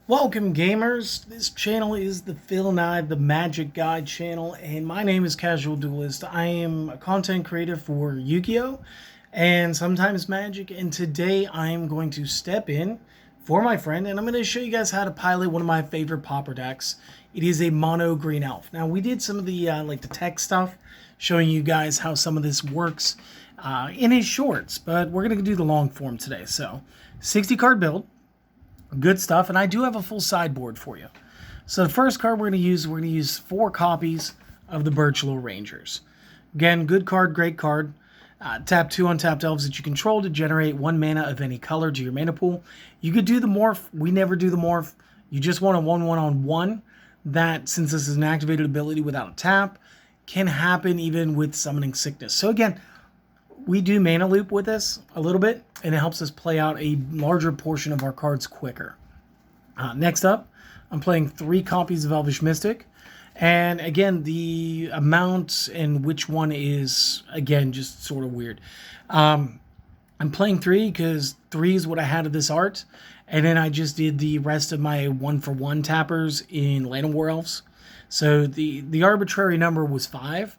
Welcome, gamers. This channel is the Phil and I, the Magic Guide channel, and my name is Casual Duelist. I am a content creator for Yu-Gi-Oh! And sometimes Magic, and today I am going to step in for my friend, and I'm going to show you guys how to pilot one of my favorite popper decks. It is a MonoGreen Elf. Now, we did some of the the tech stuff, showing you guys how some of this works in his shorts, but we're going to do the long form today. So, 60 card build. Good stuff, and I do have a full sideboard for you. So the first card we're going to use 4 copies of the Birchlore Rangers. Again, good card, great card. Tap 2 untapped elves that you control to generate 1 mana of any color to your mana pool. You could do the morph. We never do the morph. You just want a 1/1 on 1. That, since this is an activated ability without a tap, can happen even with Summoning Sickness. So again, we do mana loop with this a little bit, and it helps us play out a larger portion of our cards quicker. Next up, I'm playing 3 copies of Elvish Mystic. And again, the amount and which one is, again, just sort of weird. I'm playing 3 because 3 is what I had of this art. And then I just did the rest of my 1-for-1 tappers in Land of War Elves. So the arbitrary number was 5.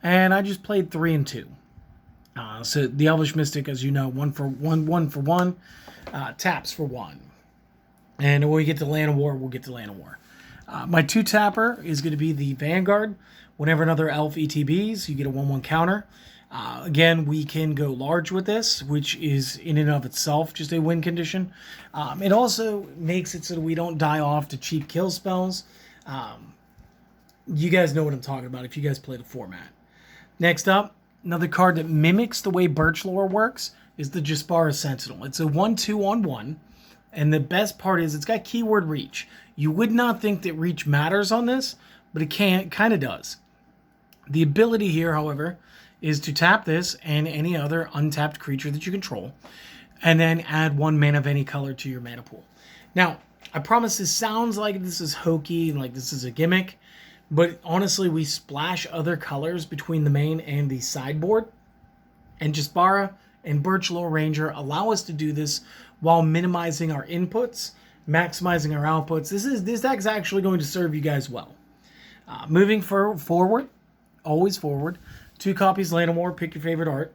And I just played 3 and 2. So the Elvish Mystic, as you know, 1-for-1, taps for 1. And when we get to Land of War, we'll get to Land of War. My 2 tapper is going to be the Vanguard. Whenever another elf ETBs, you get a 1/1 counter. Again, we can go large with this, which is in and of itself just a win condition. It also makes it so that we don't die off to cheap kill spells. You guys know what I'm talking about if you guys play the format. Next up, another card that mimics the way Birchlore works is the Jaspara Sentinel. It's a 1/2 on 1, and the best part is it's got keyword reach. You would not think that reach matters on this, but it kind of does. The ability here, however, is to tap this and any other untapped creature that you control, and then add 1 mana of any color to your mana pool. Now, I promise this sounds like this is hokey and like this is a gimmick, but honestly, we splash other colors between the main and the sideboard. And Jaspara and Birchlore Ranger allow us to do this while minimizing our inputs, maximizing our outputs. This deck's actually going to serve you guys well. Moving forward, always forward. 2 copies Land of War, pick your favorite art.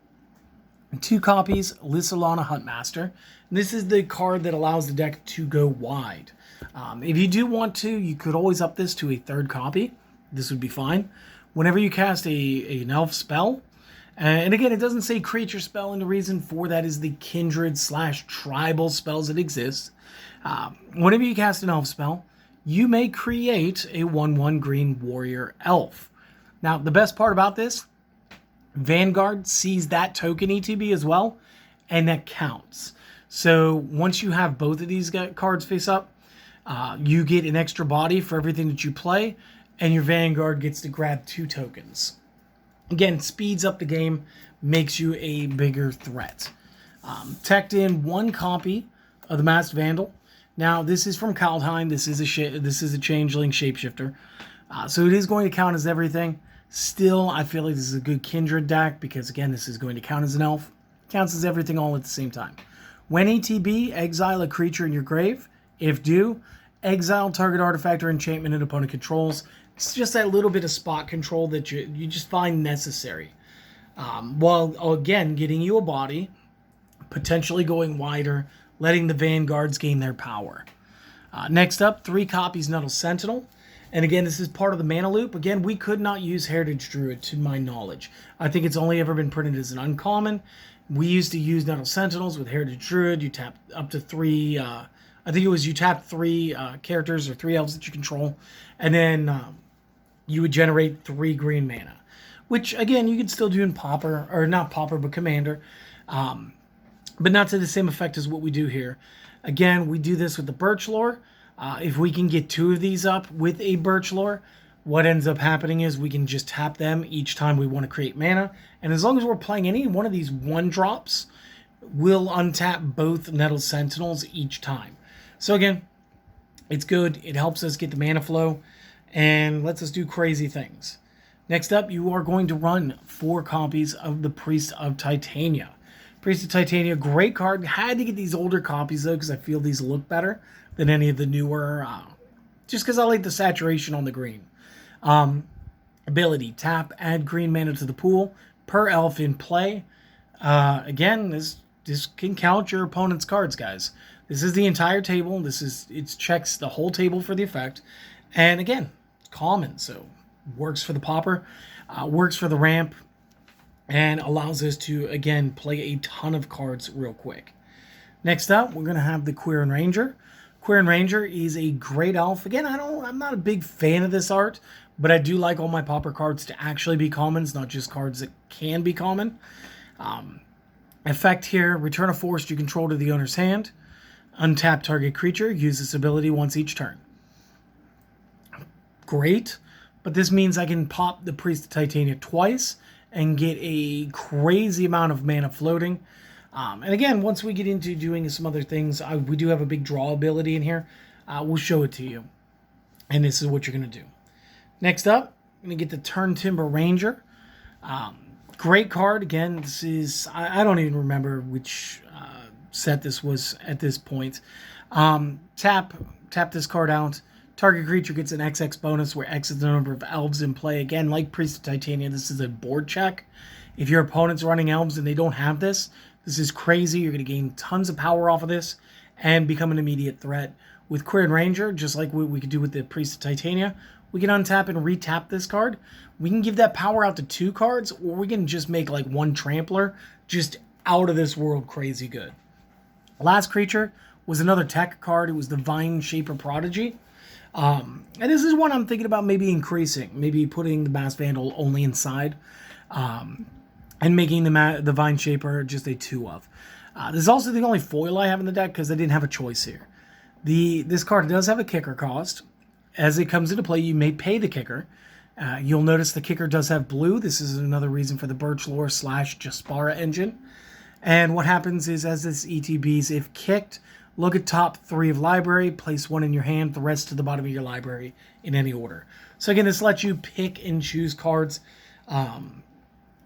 And 2 copies Lissalana Huntmaster. And this is the card that allows the deck to go wide. If you do want to, you could always up this to a 3rd copy. This would be fine. Whenever you cast an elf spell, and again, it doesn't say creature spell, and the reason for that is the kindred/tribal spells that exist. Whenever you cast an elf spell, you may create a 1/1 green warrior elf. Now, the best part about this, Vanguard sees that token ETB as well, and that counts. So once you have both of these cards face up, you get an extra body for everything that you play, and your Vanguard gets to grab 2 tokens. Again, speeds up the game, makes you a bigger threat. Teched in 1 copy of the Masked Vandal. Now, this is from Kaldheim. This is a changeling shapeshifter. So it is going to count as everything. Still, I feel like this is a good kindred deck because, again, this is going to count as an elf. Counts as everything all at the same time. When ETB, exile a creature in your grave. If due, exile target artifact or enchantment an opponent controls. It's just that little bit of spot control that you just find necessary. While, again, getting you a body, potentially going wider, letting the Vanguards gain their power. Next up, 3 copies Nettle Sentinel. And again, this is part of the mana loop. Again, we could not use Heritage Druid to my knowledge. I think it's only ever been printed as an uncommon. We used to use Nettle Sentinels with Heritage Druid. You tap up to 3... I think it was you tap 3 characters or 3 elves that you control, and then you would generate 3 green mana, which again you could still do in Pauper, or not Pauper, but Commander, but not to the same effect as what we do here. Again, we do this with the Birchlore. If we can get 2 of these up with a Birchlore, what ends up happening is we can just tap them each time we want to create mana, and as long as we're playing any one of these 1-drops, we'll untap both Nettle Sentinels each time. So again, it's good. It helps us get the mana flow and lets us do crazy things. Next up, you are going to run 4 copies of the Priest of Titania. Priest of Titania, great card. Had to get these older copies though because I feel these look better than any of the newer. Just because I like the saturation on the green. Ability, tap, add green mana to the pool per elf in play. Again, this can count your opponent's cards, guys. This is the entire table. It checks the whole table for the effect. And again, common, so works for the popper, works for the ramp, and allows us to, again, play a ton of cards real quick. Next up, we're going to have the Quirion Ranger. Quirion Ranger is a great elf. Again, I'm not a big fan of this art, but I do like all my popper cards to actually be commons, not just cards that can be common. Effect here, return a force you control to the owner's hand. Untap target creature, use this ability once each turn. Great, but this means I can pop the Priest of Titania twice and get a crazy amount of mana floating. And again, once we get into doing some other things, we do have a big draw ability in here. We'll show it to you. And this is what you're going to do. Next up, I'm going to get the Turn Timber Ranger. Great card. Again, this is, I don't even remember which set this was at this point. Tap this card out. Target creature gets an XX bonus where X is the number of elves in play. Again, like Priest of Titania, this is a board check. If your opponent's running elves and they don't have this, this is crazy. You're going to gain tons of power off of this and become an immediate threat. With Quirion Ranger, just like what we could do with the Priest of Titania, we can untap and retap this card. We can give that power out to 2 cards, or we can just make like 1 Trampler just out of this world crazy good. Last creature was another tech card. It was the Vine Shaper Prodigy. And this is one I'm thinking about maybe increasing, maybe putting the Mass Vandal only inside, and making the Vine Shaper just a 2 of. This is also the only foil I have in the deck because I didn't have a choice here. This card does have a kicker cost. As it comes into play, you may pay the kicker. You'll notice the kicker does have blue. This is another reason for the Birchlore / Jaspara engine. And what happens is, as this ETBs, if kicked, look at top 3 of library, place 1 in your hand, the rest to the bottom of your library in any order. So again, this lets you pick and choose cards,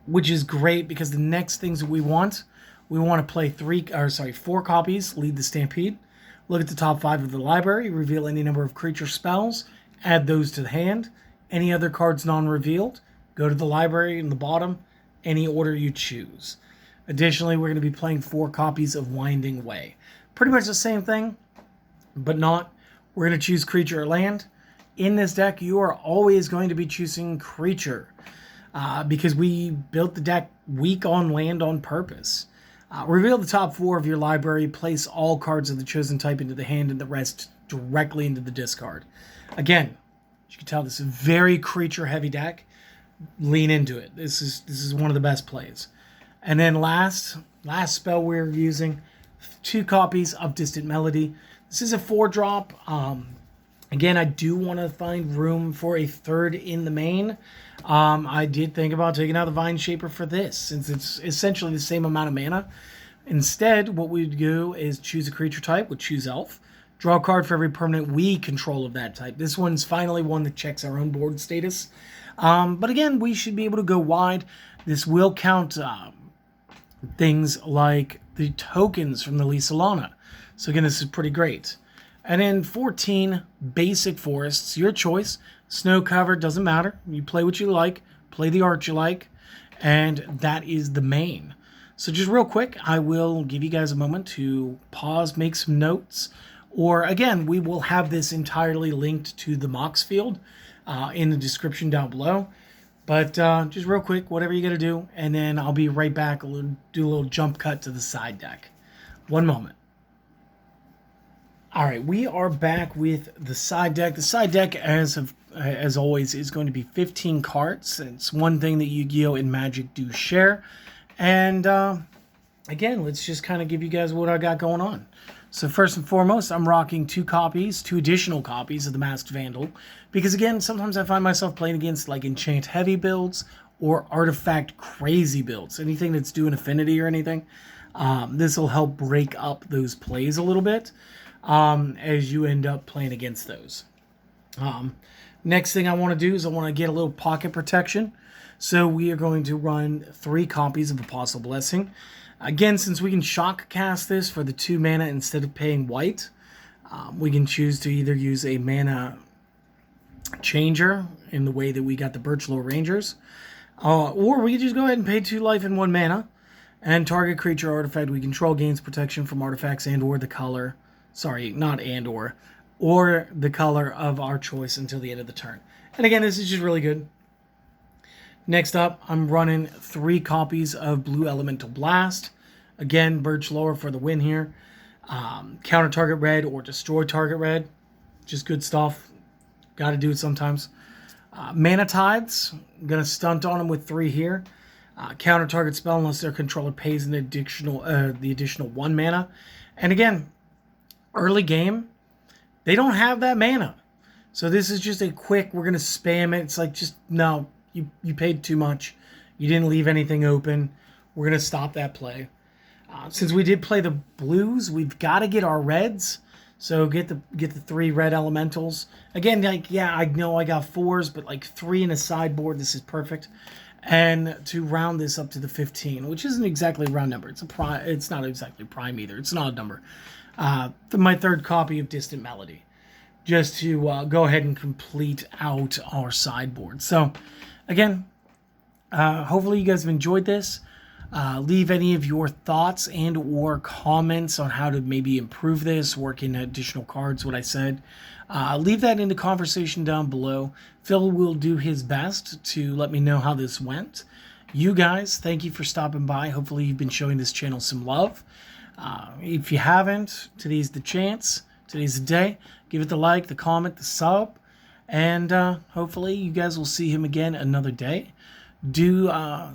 which is great because the next things that we want to play 4 copies, lead the Stampede, look at the top 5 of the library, reveal any number of creature spells, add those to the hand. Any other cards non-revealed, go to the library in the bottom, any order you choose. Additionally, we're going to be playing 4 copies of Winding Way. Pretty much the same thing, but not. We're going to choose creature or land. In this deck, you are always going to be choosing creature because we built the deck weak on land on purpose. Reveal the top 4 of your library, place all cards of the chosen type into the hand and the rest directly into the discard. Again, as you can tell, this is a very creature-heavy deck. Lean into it. This is one of the best plays. And then last spell we're using, 2 copies of Distant Melody. This is a 4-drop. Again, I do want to find room for a 3rd in the main. I did think about taking out the Vine Shaper for this, since it's essentially the same amount of mana. Instead, what we'd do is choose a creature type, we'd choose Elf. Draw a card for every permanent we control of that type. This one's finally one that checks our own board status. But again, we should be able to go wide. This will count things like the tokens from the Lysolana. So again, this is pretty great. And then 14 basic forests, your choice. Snow cover, doesn't matter. You play what you like, play the art you like, and that is the main. So just real quick, I will give you guys a moment to pause, make some notes, or again, we will have this entirely linked to the Mox field in the description down below. But just real quick, whatever you got to do, and then I'll be right back. Do a little jump cut to the side deck. One moment. All right, we are back with the side deck. The side deck, as always, is going to be 15 cards. It's one thing that Yu-Gi-Oh! And Magic do share. And again, let's just kind of give you guys what I got going on. So first and foremost, I'm rocking 2 additional copies of the Masked Vandal. Because again, sometimes I find myself playing against like enchant heavy builds or artifact crazy builds. Anything that's doing affinity or anything. This will help break up those plays a little bit as you end up playing against those. Next thing I want to do is I want to get a little pocket protection. So we are going to run 3 copies of Apostle Blessing. Again, since we can shock cast this for the 2 mana instead of paying white, we can choose to either use a mana changer in the way that we got the Birchlore Rangers, or we can just go ahead and pay 2 life and 1 mana, and target creature or artifact we control gains protection from artifacts and or the color, sorry, not and or the color of our choice until the end of the turn. And again, this is just really good. Next up, I'm running 3 copies of Blue Elemental Blast. Again, Birchlore for the win here. Counter target red or destroy target red. Just good stuff. Got to do it sometimes. Mana Tides. I'm going to stunt on them with 3 here. Counter target spell unless their controller pays an additional the additional 1 mana. And again, early game, they don't have that mana. So this is just a quick, we're going to spam it. It's like, just, no, you paid too much. You didn't leave anything open. We're going to stop that play. Since we did play the blues, we've got to get our reds. So get the 3 red elementals. Again, like, yeah, I know I got 4s, but like 3 in a sideboard, this is perfect. And to round this up to the 15, which isn't exactly a round number. It's not exactly prime either. It's not a number. My 3rd copy of Distant Melody, just to go ahead and complete out our sideboard. So, again, hopefully you guys have enjoyed this. Leave any of your thoughts and or comments on how to maybe improve this, work in additional cards, what I said. Leave that in the conversation down below. Phil will do his best to let me know how this went. You guys, thank you for stopping by. Hopefully you've been showing this channel some love. If you haven't, today's the chance. Today's the day. Give it the like, the comment, the sub. And hopefully you guys will see him again another day. Do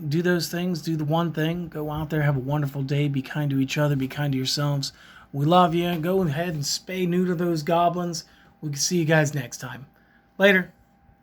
those things. Do the one thing. Go out there. Have a wonderful day. Be kind to each other. Be kind to yourselves. We love you. Go ahead and spay neuter those goblins. We can see you guys next time. Later.